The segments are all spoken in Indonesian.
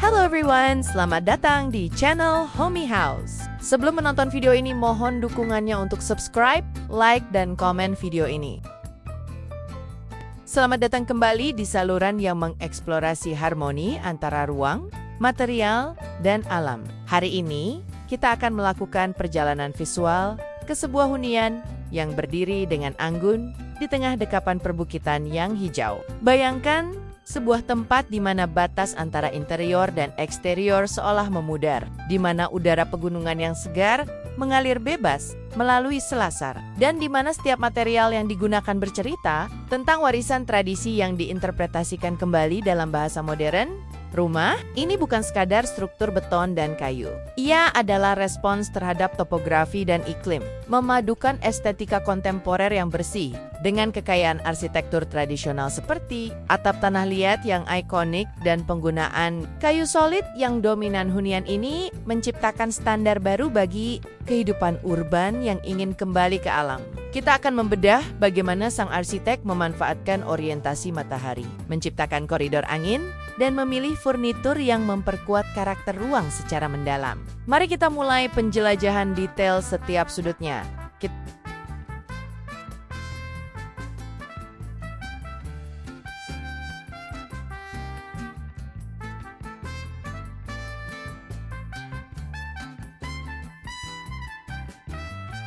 Hello everyone, selamat datang di channel Homey House. Sebelum menonton video ini, mohon dukungannya untuk subscribe, like, dan komen video ini. Selamat datang kembali di saluran yang mengeksplorasi harmoni antara ruang, material, dan alam. Hari ini, kita akan melakukan perjalanan visual ke sebuah hunian yang berdiri dengan anggun di tengah dekapan perbukitan yang hijau. Bayangkan sebuah tempat di mana batas antara interior dan eksterior seolah memudar, di mana udara pegunungan yang segar mengalir bebas melalui selasar, dan di mana setiap material yang digunakan bercerita tentang warisan tradisi yang diinterpretasikan kembali dalam bahasa modern. Rumah ini bukan sekadar struktur beton dan kayu. Ia adalah respons terhadap topografi dan iklim, memadukan estetika kontemporer yang bersih dengan kekayaan arsitektur tradisional seperti atap tanah liat yang ikonik dan penggunaan kayu solid yang dominan. Hunian ini menciptakan standar baru bagi kehidupan urban yang ingin kembali ke alam. Kita akan membedah bagaimana sang arsitek memanfaatkan orientasi matahari, menciptakan koridor angin, dan memilih furnitur yang memperkuat karakter ruang secara mendalam. Mari kita mulai penjelajahan detail setiap sudutnya.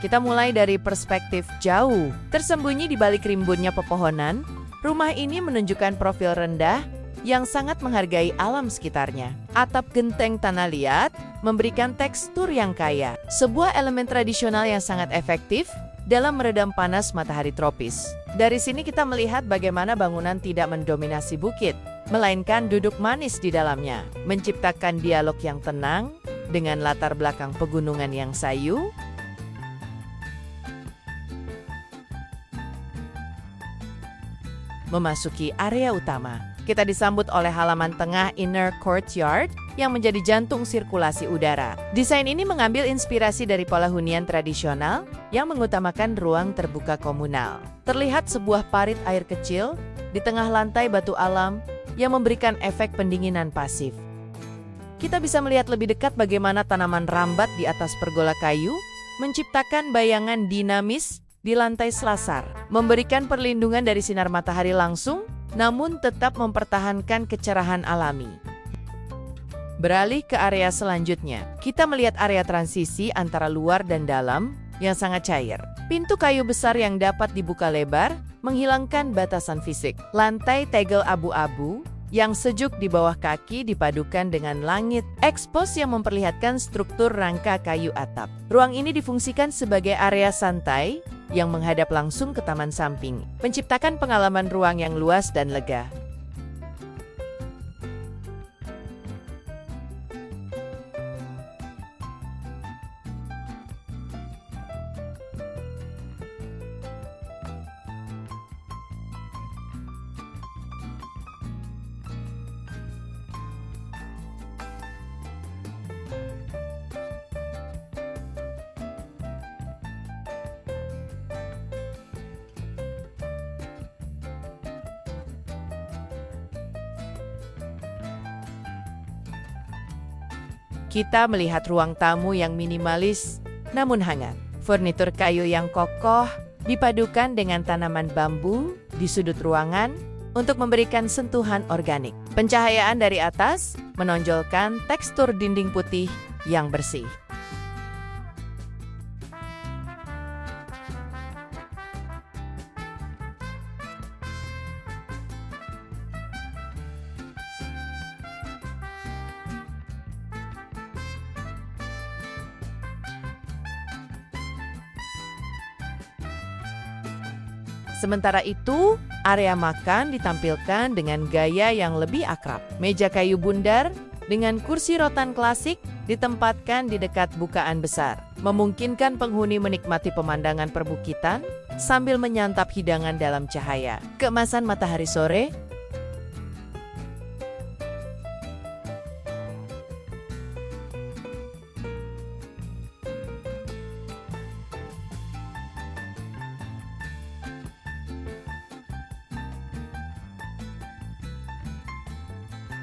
Kita mulai dari perspektif jauh. Tersembunyi di balik rimbunnya pepohonan, rumah ini menunjukkan profil rendah yang sangat menghargai alam sekitarnya. Atap genteng tanah liat memberikan tekstur yang kaya, sebuah elemen tradisional yang sangat efektif dalam meredam panas matahari tropis. Dari sini kita melihat bagaimana bangunan tidak mendominasi bukit, melainkan duduk manis di dalamnya, menciptakan dialog yang tenang dengan latar belakang pegunungan yang sayu. Memasuki area utama, kita disambut oleh halaman tengah inner courtyard yang menjadi jantung sirkulasi udara. Desain ini mengambil inspirasi dari pola hunian tradisional yang mengutamakan ruang terbuka komunal. Terlihat sebuah parit air kecil di tengah lantai batu alam yang memberikan efek pendinginan pasif. Kita bisa melihat lebih dekat bagaimana tanaman rambat di atas pergola kayu menciptakan bayangan dinamis di lantai selasar, memberikan perlindungan dari sinar matahari langsung, namun tetap mempertahankan kecerahan alami. Beralih ke area selanjutnya, kita melihat area transisi antara luar dan dalam yang sangat cair. Pintu kayu besar yang dapat dibuka lebar, menghilangkan batasan fisik. Lantai tegel abu-abu yang sejuk di bawah kaki dipadukan dengan langit ekspos yang memperlihatkan struktur rangka kayu atap. Ruang ini difungsikan sebagai area santai yang menghadap langsung ke taman samping, menciptakan pengalaman ruang yang luas dan lega. Kita melihat ruang tamu yang minimalis namun hangat. Furnitur kayu yang kokoh dipadukan dengan tanaman bambu di sudut ruangan untuk memberikan sentuhan organik. Pencahayaan dari atas menonjolkan tekstur dinding putih yang bersih. Sementara itu, area makan ditampilkan dengan gaya yang lebih akrab. Meja kayu bundar dengan kursi rotan klasik ditempatkan di dekat bukaan besar, memungkinkan penghuni menikmati pemandangan perbukitan sambil menyantap hidangan dalam cahaya keemasan matahari sore.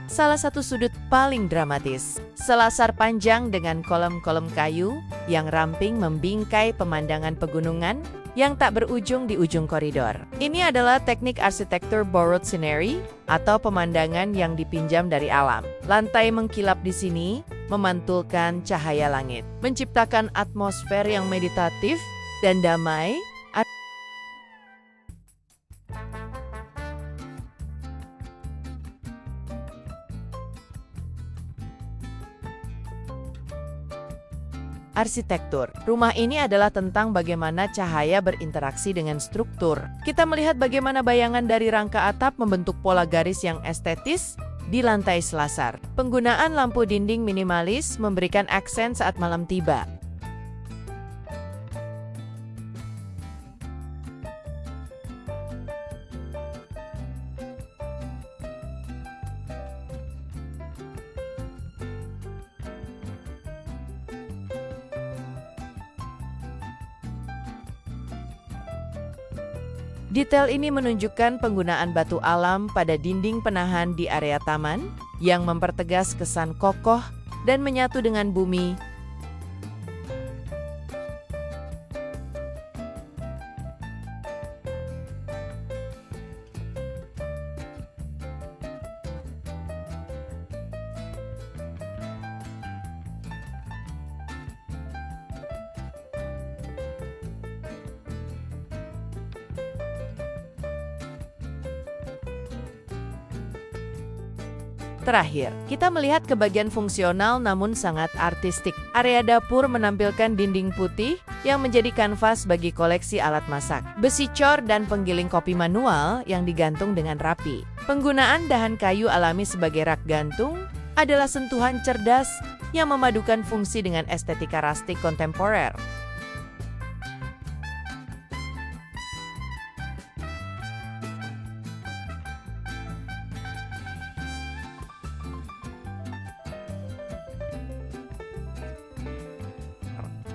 salah satu sudut paling dramatis. Selasar panjang dengan kolom-kolom kayu yang ramping membingkai pemandangan pegunungan yang tak berujung di ujung koridor. Ini adalah teknik arsitektur borrowed scenery atau pemandangan yang dipinjam dari alam. Lantai mengkilap di sini memantulkan cahaya langit, menciptakan atmosfer yang meditatif dan damai. Arsitektur. Rumah ini adalah tentang bagaimana cahaya berinteraksi dengan struktur. Kita melihat bagaimana bayangan dari rangka atap membentuk pola garis yang estetis di lantai selasar. Penggunaan lampu dinding minimalis memberikan aksen saat malam tiba. Detail ini menunjukkan penggunaan batu alam pada dinding penahan di area taman yang mempertegas kesan kokoh dan menyatu dengan bumi. Terakhir, kita melihat ke bagian fungsional namun sangat artistik. Area dapur menampilkan dinding putih yang menjadi kanvas bagi koleksi alat masak. Besi cor dan penggiling kopi manual yang digantung dengan rapi. Penggunaan dahan kayu alami sebagai rak gantung adalah sentuhan cerdas yang memadukan fungsi dengan estetika rustik kontemporer.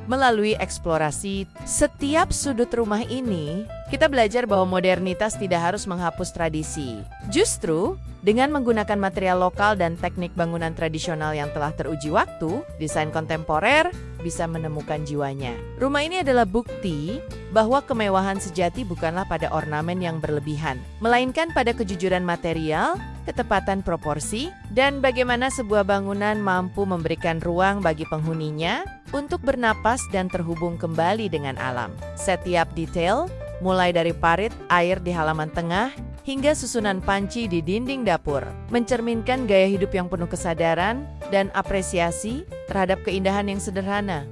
Melalui eksplorasi setiap sudut rumah ini, kita belajar bahwa modernitas tidak harus menghapus tradisi. Justru, dengan menggunakan material lokal dan teknik bangunan tradisional yang telah teruji waktu, desain kontemporer bisa menemukan jiwanya. Rumah ini adalah bukti bahwa kemewahan sejati bukanlah pada ornamen yang berlebihan, melainkan pada kejujuran material, ketepatan proporsi, dan bagaimana sebuah bangunan mampu memberikan ruang bagi penghuninya untuk bernapas dan terhubung kembali dengan alam. Setiap detail, mulai dari parit air di halaman tengah hingga susunan panci di dinding dapur, mencerminkan gaya hidup yang penuh kesadaran dan apresiasi terhadap keindahan yang sederhana.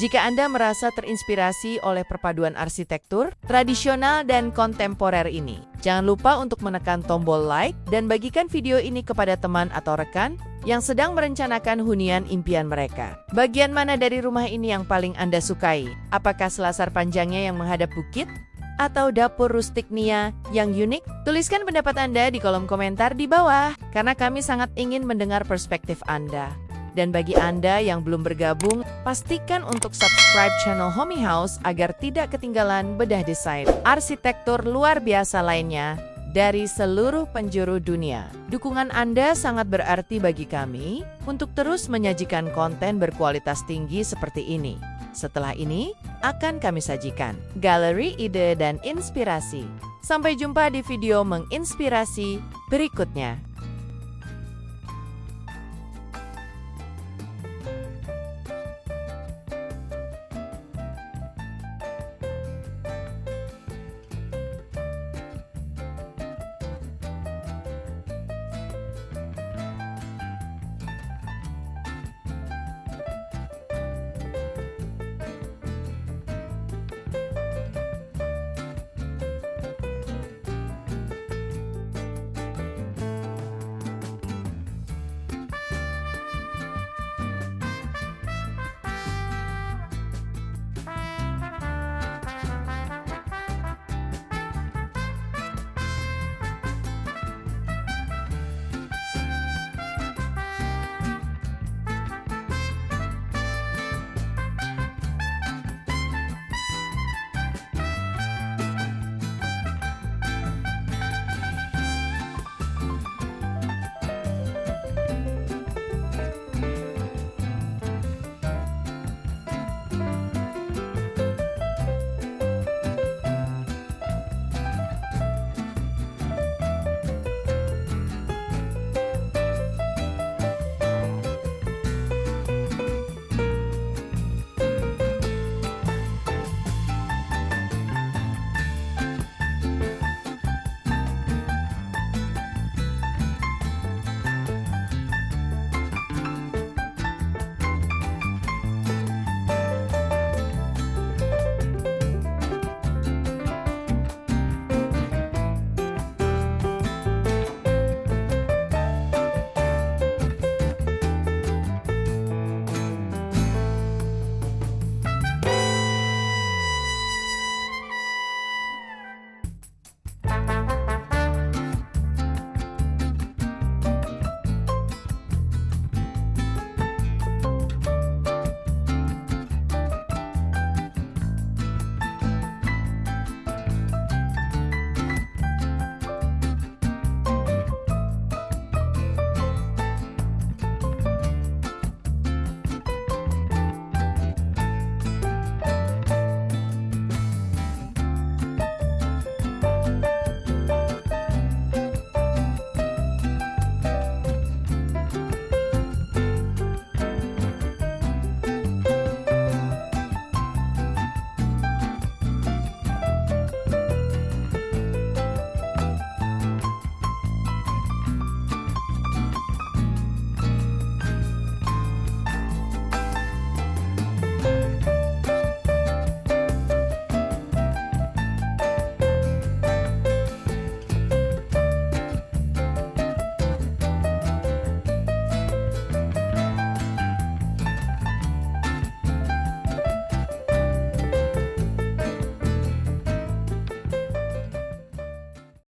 Jika Anda merasa terinspirasi oleh perpaduan arsitektur, tradisional dan kontemporer ini, jangan lupa untuk menekan tombol like dan bagikan video ini kepada teman atau rekan yang sedang merencanakan hunian impian mereka. Bagian mana dari rumah ini yang paling Anda sukai? Apakah selasar panjangnya yang menghadap bukit? Atau dapur rustik Nia yang unik? Tuliskan pendapat Anda di kolom komentar di bawah, karena kami sangat ingin mendengar perspektif Anda. Dan bagi Anda yang belum bergabung, pastikan untuk subscribe channel Homey House agar tidak ketinggalan bedah desain arsitektur luar biasa lainnya dari seluruh penjuru dunia. Dukungan Anda sangat berarti bagi kami untuk terus menyajikan konten berkualitas tinggi seperti ini. Setelah ini, akan kami sajikan galeri ide dan inspirasi. Sampai jumpa di video menginspirasi berikutnya.